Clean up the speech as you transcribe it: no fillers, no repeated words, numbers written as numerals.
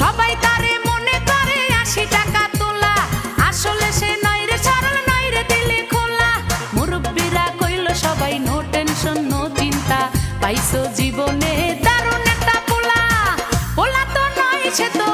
সবাই তারে মনে করে ৮০ টাকা তোলা, আসলে সে নয় রে সরল, নয় রে দিলে খোলা। মুরব্বীরা কইল সবাই নো টেনশন নো চিন্তা, পাইছো জীবনে দারুণ একটা পোলা। পোলা তো নয় সে তো